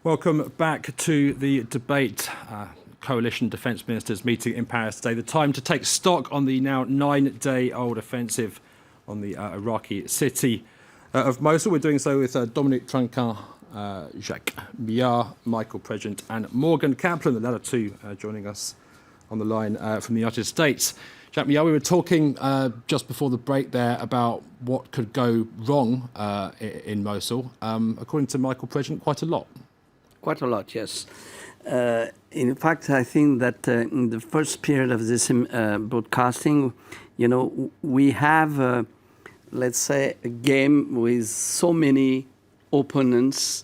Welcome back to the debate. Coalition defence ministers meeting in Paris today. The time to take stock on the now 9-day-old offensive on the Iraqi city of Mosul. We're doing so with Dominique Trinquant, Jacques Millard, Michael President and Morgan Kaplan, the latter two joining us on the line from the United States. Jacques Millard, we were talking just before the break there about what could go wrong in Mosul. According to Michael President, quite a lot. Quite a lot, yes. In fact, I think that in the first period of this broadcasting, you know, we have, let's say, a game with so many opponents.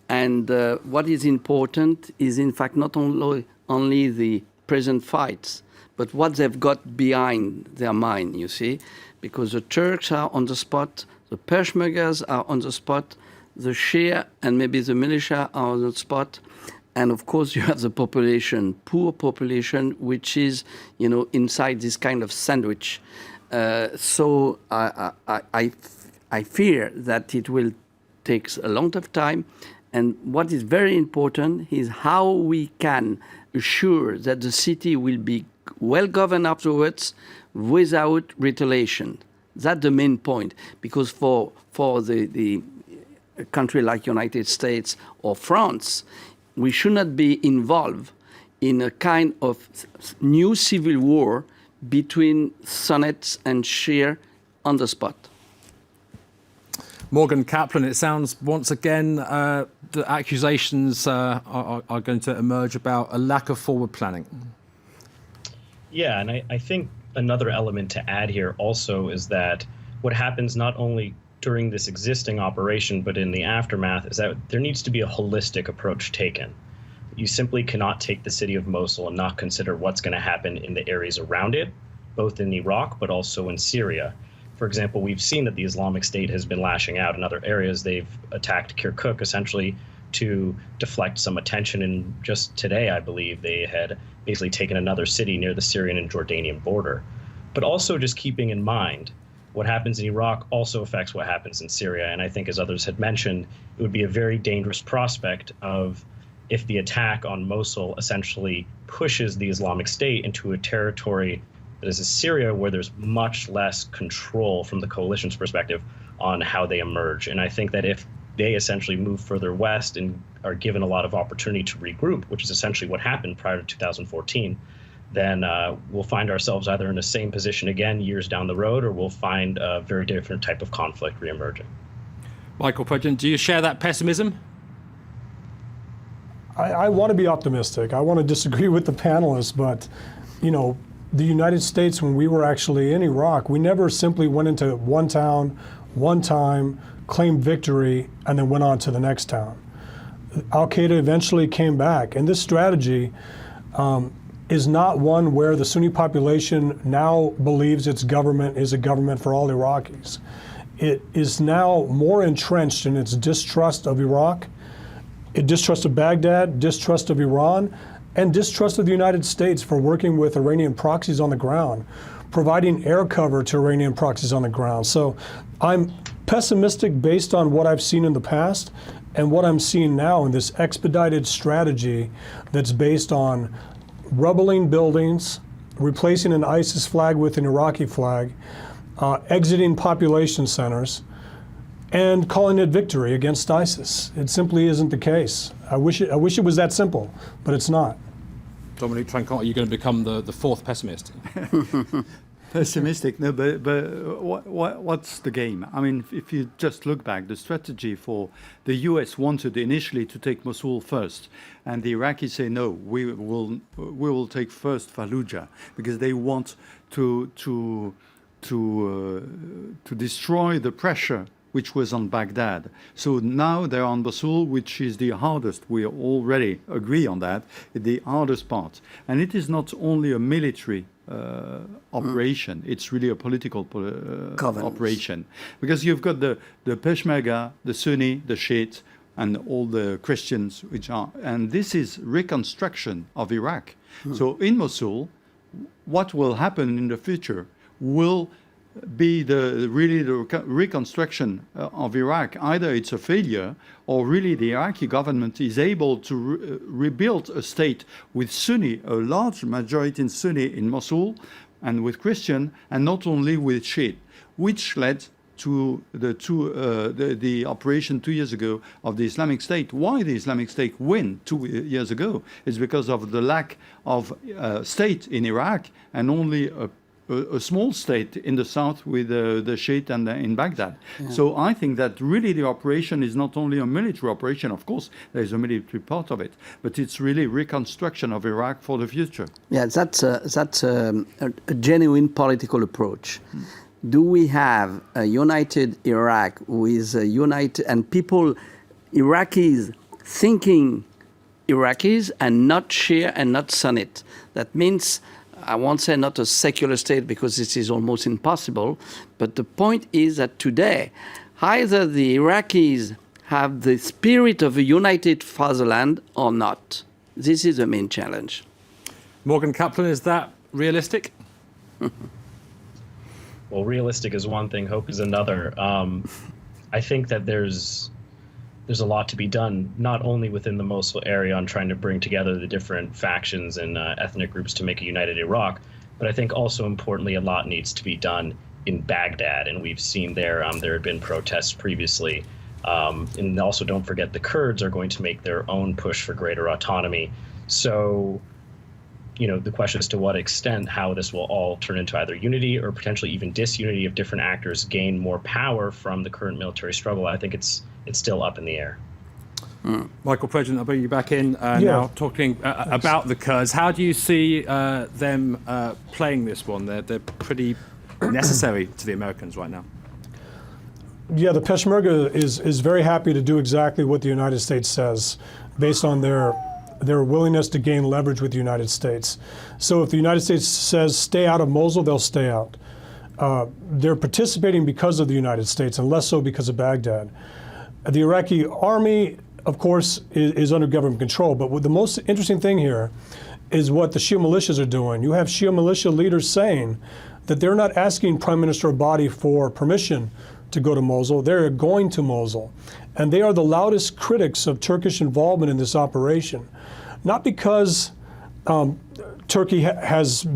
And what is important is, in fact, not only the present fights, but what they've got behind their mind, you see, because the Turks are on the spot, the Peshmergas are on the spot, the Shia and maybe the militia are on the spot, and of course you have the population, poor population, which is, you know, inside this kind of sandwich. So I fear that it will take a lot of time, and what is very important is how we can assure that the city will be well governed afterwards without retaliation. That's the main point, because for the a country like United States or France, we should not be involved in a kind of new civil war between Sunnis and Shia on the spot. Morgan Kaplan, it sounds once again the accusations are going to emerge about a lack of forward planning. Yeah, and I think another element to add here also is that what happens not only during this existing operation, but in the aftermath, is that there needs to be a holistic approach taken. You simply cannot take the city of Mosul and not consider what's going to happen in the areas around it, both in Iraq, but also in Syria. For example, we've seen that the Islamic State has been lashing out in other areas. They've attacked Kirkuk essentially to deflect some attention. And just today, I believe, they had basically taken another city near the Syrian and Jordanian border. But also just keeping in mind, what happens in Iraq also affects what happens in Syria. And I think, as others had mentioned, it would be a very dangerous prospect of if the attack on Mosul essentially pushes the Islamic State into a territory that is Syria, where there's much less control from the coalition's perspective on how they emerge. And I think that if they essentially move further west and are given a lot of opportunity to regroup, which is essentially what happened prior to 2014, then we'll find ourselves either in the same position again years down the road, or we'll find a very different type of conflict reemerging. Michael President, do you share that pessimism? I want to be optimistic. I want to disagree with the panelists, but, you know, the United States, when we were actually in Iraq, we never simply went into one town, one time, claimed victory, and then went on to the next town. Al-Qaeda eventually came back, and this strategy is not one where the Sunni population now believes its government is a government for all Iraqis. It is now more entrenched in its distrust of Iraq, distrust of Baghdad, distrust of Iran, and distrust of the United States for working with Iranian proxies on the ground, providing air cover to Iranian proxies on the ground. So I'm pessimistic based on what I've seen in the past and what I'm seeing now in this expedited strategy that's based on rubbling buildings, replacing an ISIS flag with an Iraqi flag, exiting population centers, and calling it victory against ISIS. It simply isn't the case. I wish it was that simple, but it's not. Dominique Trinquant, are you going to become the fourth pessimist? Pessimistic, no, but what's the game? I mean, if you just look back, the strategy for the US wanted initially to take Mosul first, and the Iraqis say no, we will take first Fallujah, because they want to destroy the pressure which was on Baghdad. So now they're on Mosul, which is the hardest. We already agree on that, the hardest part. And it is not only a military operation, it's really a political operation. Because you've got the Peshmerga, the Sunni, the Shiite, and all the Christians, and this is reconstruction of Iraq. So in Mosul, what will happen in the future will be really the reconstruction of Iraq. Either it's a failure, or really the Iraqi government is able to rebuild a state with Sunni, a large majority in Sunni in Mosul, and with Christian, and not only with Shiite, which led to the operation 2 years ago of the Islamic State. Why the Islamic State win 2 years ago is because of the lack of state in Iraq, and only a small state in the south with the Shiite and in Baghdad. Yeah. So I think that really the operation is not only a military operation. Of course, there is a military part of it, but it's really reconstruction of Iraq for the future. Yeah, that's a genuine political approach. Do we have a united Iraq with a united and people, Iraqis thinking Iraqis and not Shia and not Sunnite? That means, I won't say not a secular state because this is almost impossible, but the point is that today, either the Iraqis have the spirit of a united fatherland or not. This is the main challenge. Morgan Kaplan, is that realistic? Well, realistic is one thing, hope is another. I think that there's a lot to be done, not only within the Mosul area on trying to bring together the different factions and ethnic groups to make a united Iraq, but I think also importantly a lot needs to be done in Baghdad, and we've seen there have been protests previously. And also don't forget the Kurds are going to make their own push for greater autonomy. So, the question is to what extent how this will all turn into either unity or potentially even disunity if different actors gain more power from the current military struggle. I think it's still up in the air. Michael, President, I'll bring you back in now, talking about the Kurds. How do you see them playing this one? They're pretty necessary to the Americans right now. Yeah, the Peshmerga is very happy to do exactly what the United States says, based on their willingness to gain leverage with the United States. So if the United States says stay out of Mosul, they'll stay out. They're participating because of the United States and less so because of Baghdad. The Iraqi army, of course, is under government control, but what the most interesting thing here is what the Shia militias are doing. You have Shia militia leaders saying that they're not asking Prime Minister Abadi for permission to go to Mosul. They're going to Mosul. And they are the loudest critics of Turkish involvement in this operation. Not because Turkey has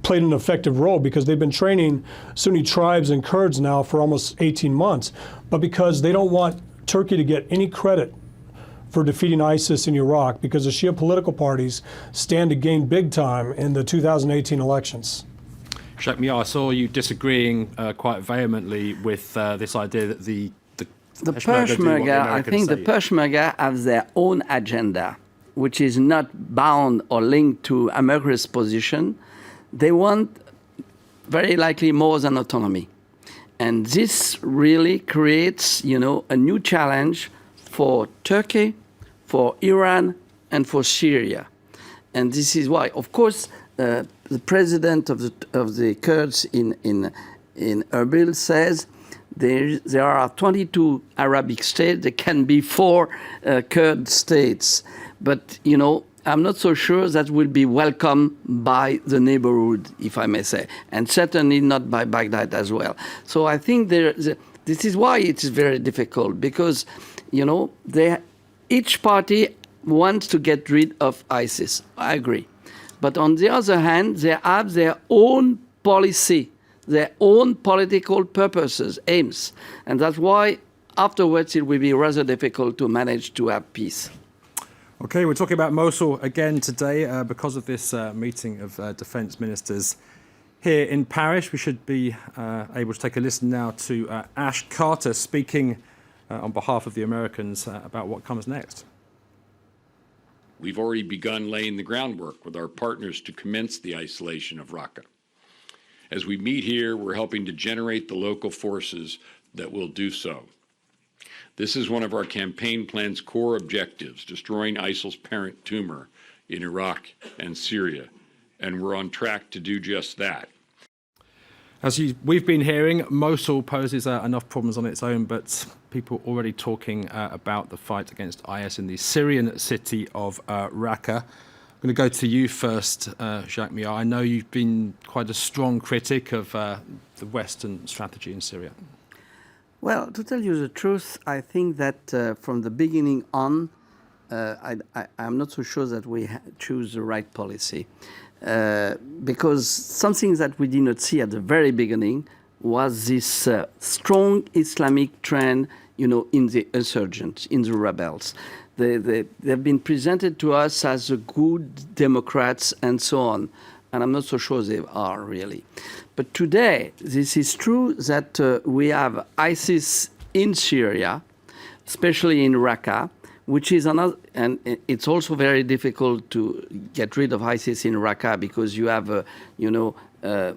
played an effective role, because they've been training Sunni tribes and Kurds now for almost 18 months, but because they don't want Turkey to get any credit for defeating ISIS in Iraq, because the Shia political parties stand to gain big time in the 2018 elections. Sheikh Mia, I saw you disagreeing quite vehemently with this idea that the Peshmerga, I think the Peshmerga have their own agenda, which is not bound or linked to America's position. They want very likely more than autonomy. And this really creates, a new challenge for Turkey, for Iran, and for Syria. And this is why, of course, the president of the Kurds in Erbil says there are 22 Arabic states. There can be 4 Kurd states. But, I'm not so sure that will be welcomed by the neighborhood, if I may say, and certainly not by Baghdad as well. So I think this is why it is very difficult, because, each party wants to get rid of ISIS. I agree. But on the other hand, they have their own policy, their own political purposes, aims. And that's why afterwards it will be rather difficult to manage to have peace. Okay, we're talking about Mosul again today because of this meeting of defence ministers here in Paris. We should be able to take a listen now to Ash Carter speaking on behalf of the Americans about what comes next. We've already begun laying the groundwork with our partners to commence the isolation of Raqqa. As we meet here, we're helping to generate the local forces that will do so. This is one of our campaign plan's core objectives, destroying ISIL's parent tumor in Iraq and Syria, and we're on track to do just that. As we've been hearing, Mosul poses enough problems on its own, but people already talking about the fight against IS in the Syrian city of Raqqa. I'm going to go to you first, Jacques Millard. I know you've been quite a strong critic of the Western strategy in Syria. Well, to tell you the truth, I think that from the beginning on, I'm not so sure that we choose the right policy. Because something that we did not see at the very beginning was this strong Islamic trend, in the insurgents, in the rebels. They've been presented to us as the good Democrats and so on. And I'm not so sure they are really. But today, this is true that we have ISIS in Syria, especially in Raqqa, which is another, and it's also very difficult to get rid of ISIS in Raqqa because you have,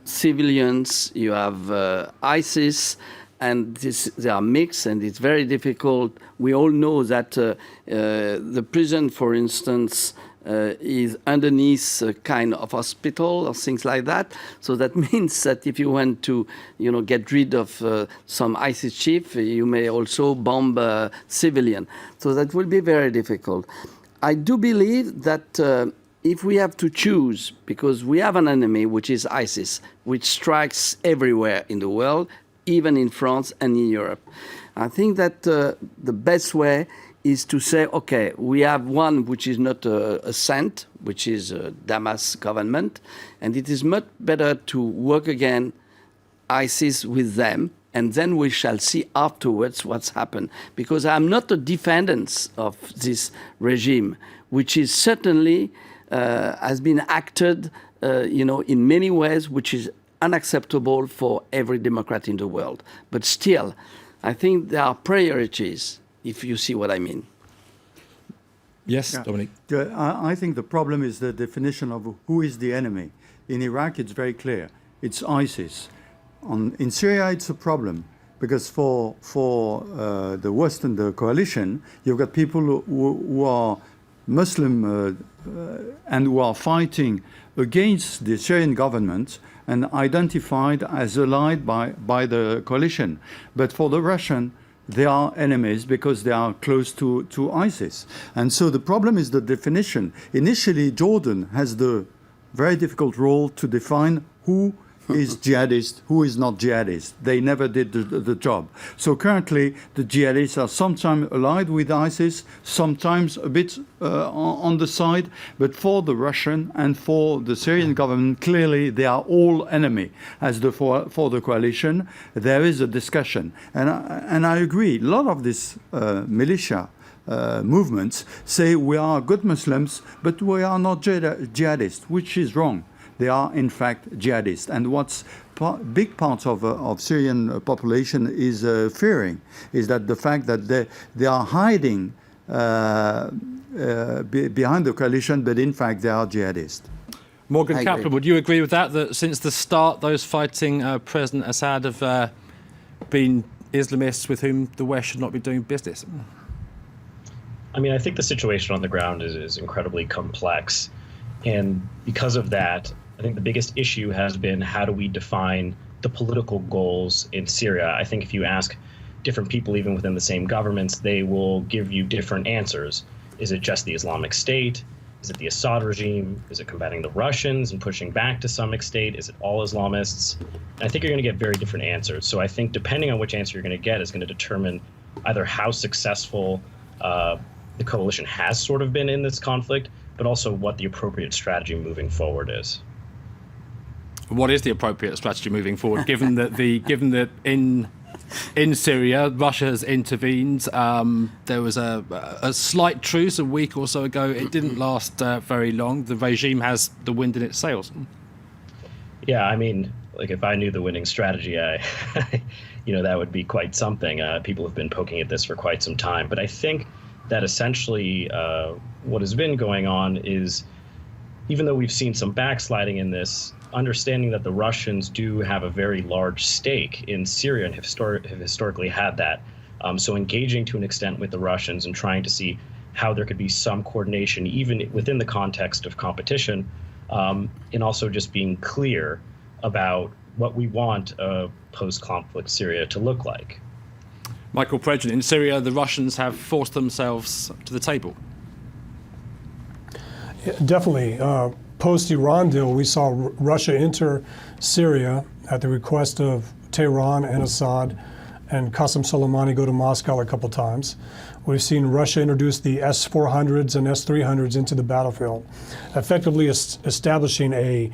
civilians, you have ISIS, and they are mixed, and it's very difficult. We all know that the prison, for instance, is underneath a kind of hospital or things like that. So that means that if you want to, get rid of some ISIS chief, you may also bomb a civilian. So that will be very difficult. I do believe that if we have to choose, because we have an enemy, which is ISIS, which strikes everywhere in the world, even in France and in Europe. I think that the best way is to say, okay, we have one which is not a cent, which is a Damas government, and it is much better to work again ISIS with them, and then we shall see afterwards what's happened. Because I'm not a defendant of this regime, which is certainly has been acted, in many ways, which is unacceptable for every Democrat in the world. But still, I think there are priorities, if you see what I mean. Yes, Yeah. Dominique. I think the problem is the definition of who is the enemy. In Iraq, it's very clear. It's ISIS. In Syria, it's a problem because for the Western, the coalition, you've got people who are Muslim and who are fighting against the Syrian government and identified as allied by the coalition. But for the Russian, they are enemies because they are close to ISIS. And so the problem is the definition. Initially, Jordan has the very difficult role to define who is jihadist, who is not jihadist. They never did the job. So currently, the jihadists are sometimes allied with ISIS, sometimes a bit on the side, but for the Russian and for the Syrian government, clearly they are all enemy. As for the coalition, there is a discussion. And I agree, a lot of these militia movements say we are good Muslims, but we are not jihadists, which is wrong. They are, in fact, jihadists. And what's big part of Syrian population is fearing is that the fact that they are hiding behind the coalition, but in fact they are jihadists. Morgan Kaplan, would you agree with that, that since the start, those fighting President Assad have been Islamists with whom the West should not be doing business? I mean, I think the situation on the ground is incredibly complex. And because of that, I think the biggest issue has been how do we define the political goals in Syria? I think if you ask different people, even within the same governments, they will give you different answers. Is it just the Islamic State? Is it the Assad regime? Is it combating the Russians and pushing back to some extent? Is it all Islamists? And I think you're going to get very different answers. So I think depending on which answer you're going to get is going to determine either how successful the coalition has sort of been in this conflict, but also what the appropriate strategy moving forward is. What is the appropriate strategy moving forward, given that in Syria Russia has intervened? There was a slight truce a week or so ago. It didn't last very long. The regime has the wind in its sails. Yeah, I mean, like if I knew the winning strategy, that would be quite something. People have been poking at this for quite some time, but I think that essentially what has been going on is, even though we've seen some backsliding in this, understanding that the Russians do have a very large stake in Syria and have historically had that. So engaging to an extent with the Russians and trying to see how there could be some coordination, even within the context of competition, and also just being clear about what we want a post-conflict Syria to look like. Michael Pregent, in Syria, the Russians have forced themselves to the table. Definitely. Post-Iran deal, we saw Russia enter Syria at the request of Tehran and Assad, and Qasem Soleimani go to Moscow a couple times. We've seen Russia introduce the S-400s and S-300s into the battlefield, effectively establishing I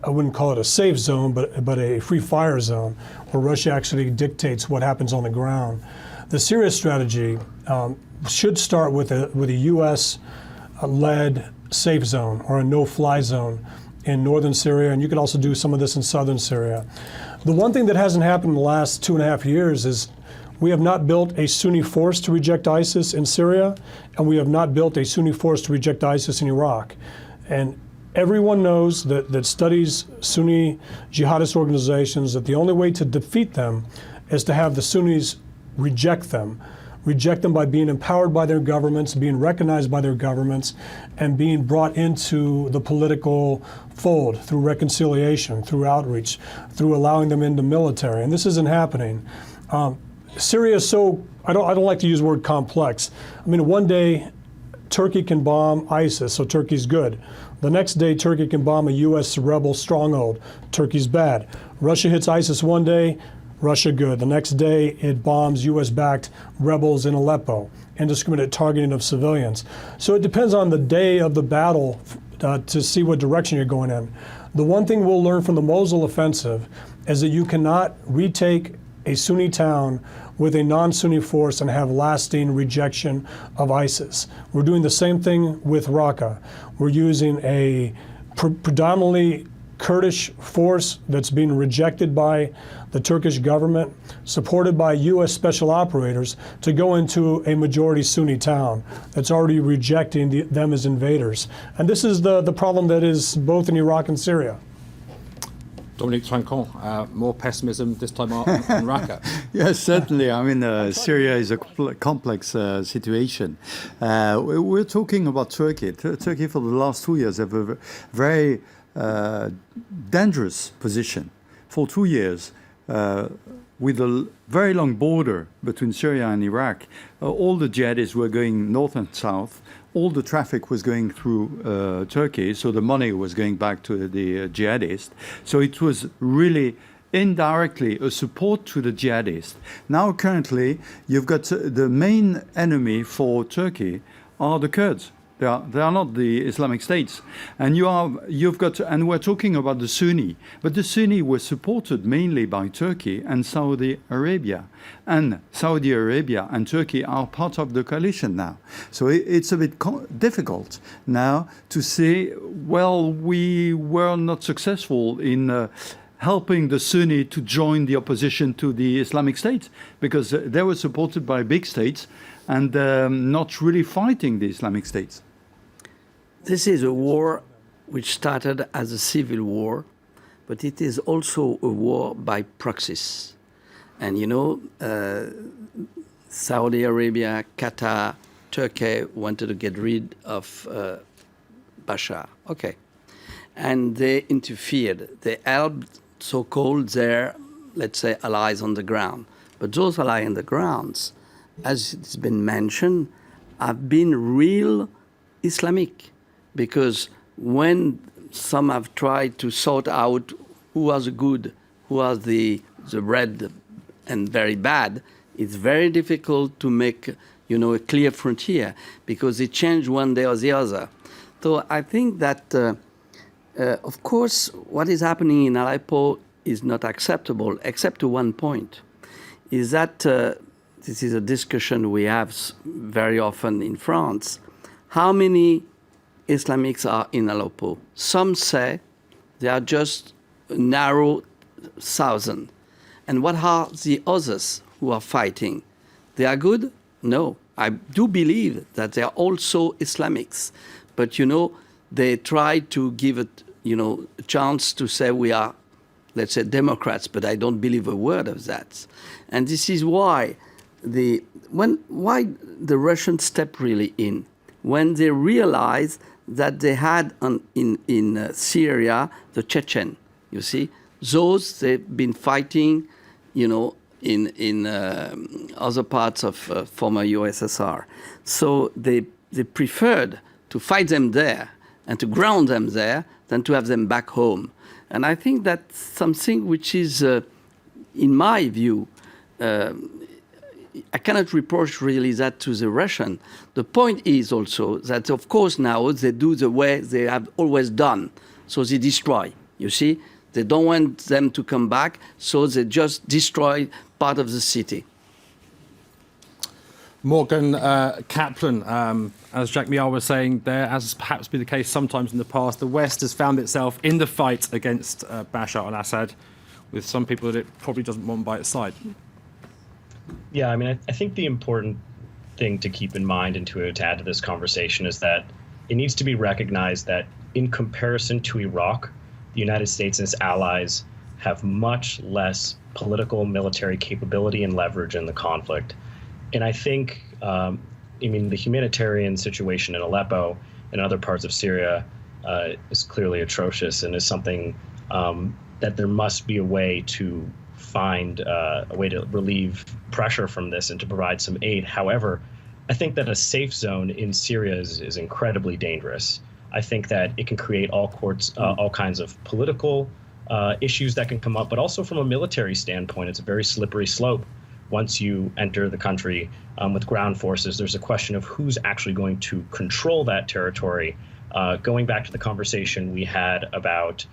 wouldn't call it a safe zone, but a free fire zone where Russia actually dictates what happens on the ground. The Syria strategy should start with a U.S.-led safe zone or a no-fly zone in northern Syria, and you could also do some of this in southern Syria. The one thing that hasn't happened in the last 2.5 years is we have not built a Sunni force to reject ISIS in Syria, and we have not built a Sunni force to reject ISIS in Iraq. And everyone knows that studies Sunni jihadist organizations that the only way to defeat them is to have the Sunnis reject them by being empowered by their governments, being recognized by their governments, and being brought into the political fold through reconciliation, through outreach, through allowing them into military. And this isn't happening. Syria is so, I don't like to use the word complex. I mean, one day Turkey can bomb ISIS, so Turkey's good. The next day Turkey can bomb a US rebel stronghold, Turkey's bad. Russia hits ISIS one day, Russia good. The next day it bombs US-backed rebels in Aleppo, indiscriminate targeting of civilians. So it depends on the day of the battle to see what direction you're going in. The one thing we'll learn from the Mosul offensive is that you cannot retake a Sunni town with a non-Sunni force and have lasting rejection of ISIS. We're doing the same thing with Raqqa. We're using a predominantly Kurdish force that's being rejected by the Turkish government, supported by U.S. special operators, to go into a majority Sunni town that's already rejecting them as invaders. And this is the problem that is both in Iraq and Syria. Dominique Trinquant, more pessimism this time on Raqqa. Yes, certainly. I mean, Syria is a complex situation. We're talking about Turkey. Turkey, for the last 2 years, have a very dangerous position. For 2 years, with a very long border between Syria and Iraq, all the jihadists were going north and south. All the traffic was going through Turkey, so the money was going back to the jihadists. So it was really indirectly a support to the jihadists. Now currently, you've got the main enemy for Turkey are the Kurds. They are not the Islamic States. And and we're talking about the Sunni, but the Sunni were supported mainly by Turkey and Saudi Arabia. And Saudi Arabia and Turkey are part of the coalition now. So it's a bit difficult now to say, well, we were not successful in helping the Sunni to join the opposition to the Islamic State, because they were supported by big states and not really fighting the Islamic States. This is a war which started as a civil war, but it is also a war by proxies. And you know, Saudi Arabia, Qatar, Turkey wanted to get rid of Bashar. Okay. And they interfered. They helped so-called their, let's say, allies on the ground. But those allies on the grounds, as it's been mentioned, have been real Islamic. Because when some have tried to sort out who are the good, who are the red and very bad, it's very difficult to make, you know, a clear frontier, because it changed one day or the other. So I think that, of course, what is happening in Aleppo is not acceptable, except to one point, is that this is a discussion we have very often in France. How many Islamics are in Aleppo? Some say they are just a narrow 1,000. And what are the others who are fighting? They are good? No. I do believe that they are also Islamics. But, you know, they try to give it, you know, a chance to say we are, let's say, Democrats, but I don't believe a word of that. And this is why why the Russians stepped really in. When they realized that they had in Syria the Chechen, you see, those they've been fighting, you know, in other parts of former USSR. So they preferred to fight them there and to ground them there than to have them back home. And I think that's something which is, in my view, I cannot reproach really that to the Russian. The point is also that, of course, now they do the way they have always done. So they destroy, you see? They don't want them to come back, so they just destroy part of the city. Morgan Kaplan, as Jacques Millard was saying there, as has perhaps been the case sometimes in the past, the West has found itself in the fight against Bashar al-Assad, with some people that it probably doesn't want by its side. Yeah, I mean, I think the important thing to keep in mind and to add to this conversation is that it needs to be recognized that in comparison to Iraq, the United States and its allies have much less political military capability and leverage in the conflict. And I think, I mean, the humanitarian situation in Aleppo and other parts of Syria is clearly atrocious and is something that there must be a way to find a way to relieve pressure from this and to provide some aid. However, I think that a safe zone in Syria is incredibly dangerous. I think that it can create all kinds of political issues that can come up, but also from a military standpoint, it's a very slippery slope. Once you enter the country with ground forces, there's a question of who's actually going to control that territory. Going back to the conversation we had about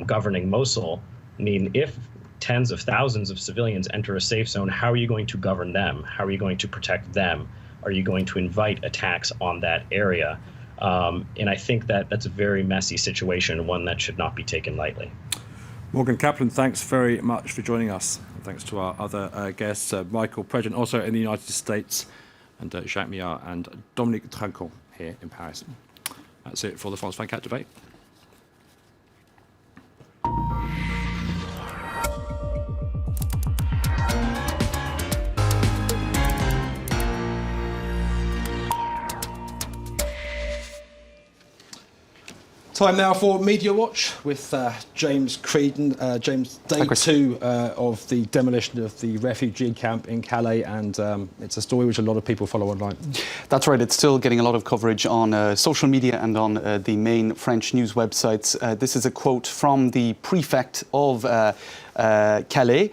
governing Mosul, I mean, if tens of thousands of civilians enter a safe zone, how are you going to govern them? How are you going to protect them? Are you going to invite attacks on that area? And I think that that's a very messy situation, one that should not be taken lightly. Morgan Kaplan, thanks very much for joining us. And thanks to our other guests, Michael Prejean, also in the United States, and Jacques Millard and Dominique Trinquant here in Paris. That's it for the France 24 debate. Time now for Media Watch with James Creedon. James, day two of the demolition of the refugee camp in Calais, and it's a story which a lot of people follow online. That's right, it's still getting a lot of coverage on social media and on the main French news websites. This is a quote from the prefect of Calais,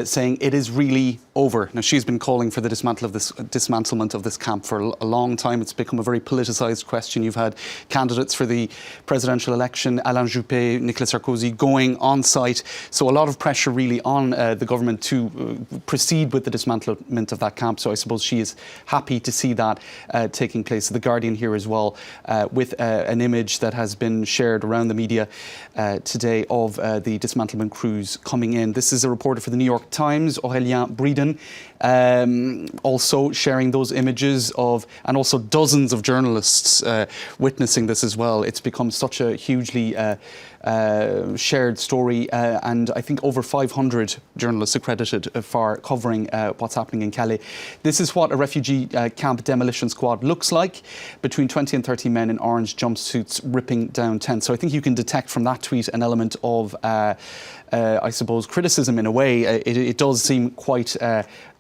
saying it is really over. Now, she's been calling for the dismantlement of this camp for a long time. It's become a very politicised question. You've had candidates for the presidential election, Alain Juppé, Nicolas Sarkozy, going on site. So a lot of pressure really on the government to proceed with the dismantlement of that camp. So I suppose she is happy to see that taking place. The Guardian here as well, with an image that has been shared around the media today of the dismantlement crews coming in. This is a reporter for the New York Times, Aurélien Bridon, also sharing those images of, and also dozens of journalists witnessing this as well. It's become such a hugely shared story, and I think over 500 journalists accredited for covering what's happening in Calais. This is what a refugee camp demolition squad looks like, between 20 and 30 men in orange jumpsuits ripping down tents. So I think you can detect from that tweet an element of I suppose, criticism in a way. It does seem quite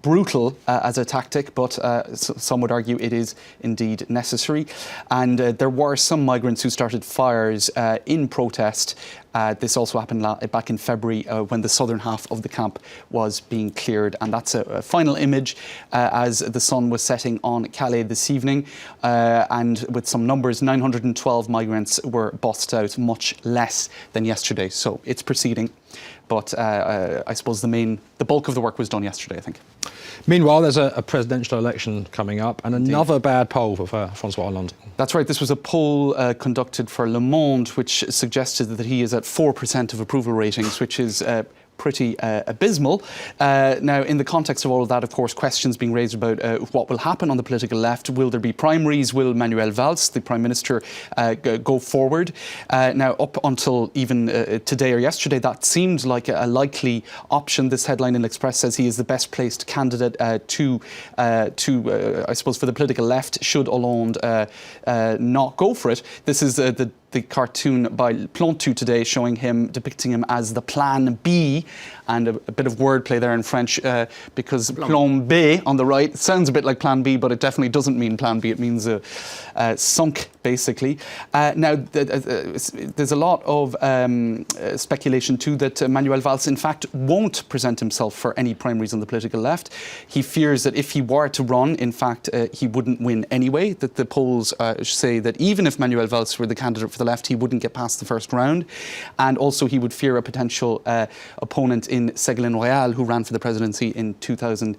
brutal as a tactic, but some would argue it is indeed necessary. And there were some migrants who started fires in protest. This also happened back in February when the southern half of the camp was being cleared. And that's a final image as the sun was setting on Calais this evening. And with some numbers, 912 migrants were bussed out, much less than yesterday. So it's proceeding. But I suppose the bulk of the work was done yesterday, I think. Meanwhile, there's a presidential election coming up and another bad poll for François Hollande. That's right. This was a poll conducted for Le Monde, which suggested that he is at 4% of approval ratings, which is pretty abysmal. Now, in the context of all of that, of course, questions being raised about what will happen on the political left. Will there be primaries? Will Manuel Valls, the Prime Minister, go forward? Now, up until even today or yesterday, that seemed like a likely option. This headline in L'Express says he is the best placed candidate I suppose, for the political left, should Hollande not go for it. This is the the cartoon by Plantu today showing him, depicting him as the Plan B, and a bit of wordplay there in French because Plan B on the right sounds a bit like Plan B, but it definitely doesn't mean Plan B. It means sunk, basically. Now, there's a lot of speculation too that Manuel Valls, in fact, won't present himself for any primaries on the political left. He fears that if he were to run, in fact, he wouldn't win anyway, that the polls say that even if Manuel Valls were the candidate for the left, he wouldn't get past the first round. And also he would fear a potential opponent in Ségolène Royal, who ran for the presidency in 2007.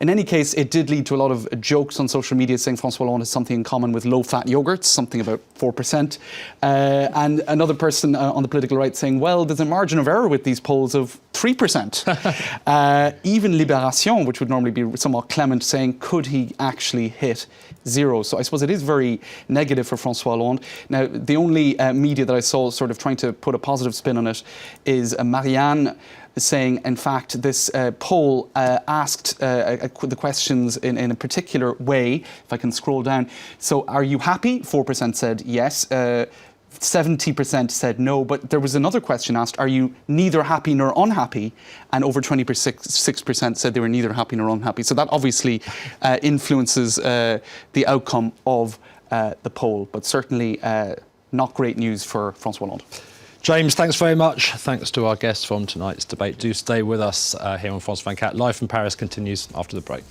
In any case, it did lead to a lot of jokes on social media saying François Hollande has something in common with low-fat yogurts, something about 4%. And another person on the political right saying, well, there's a margin of error with these polls of 3%. Even Libération, which would normally be somewhat clement, saying, could he actually hit 0? So I suppose it is very negative for François Hollande. Now, the only media that I saw sort of trying to put a positive spin on it is Marianne saying, in fact, this poll asked the questions in a particular way. If I can scroll down. So, are you happy? 4% said yes. 70% said no, but there was another question asked, are you neither happy nor unhappy? And over 26% said they were neither happy nor unhappy. So that obviously influences the outcome of the poll, but certainly not great news for François Hollande. James, thanks very much. Thanks to our guests from tonight's debate. Do stay with us here on France 24. Live from Paris continues after the break.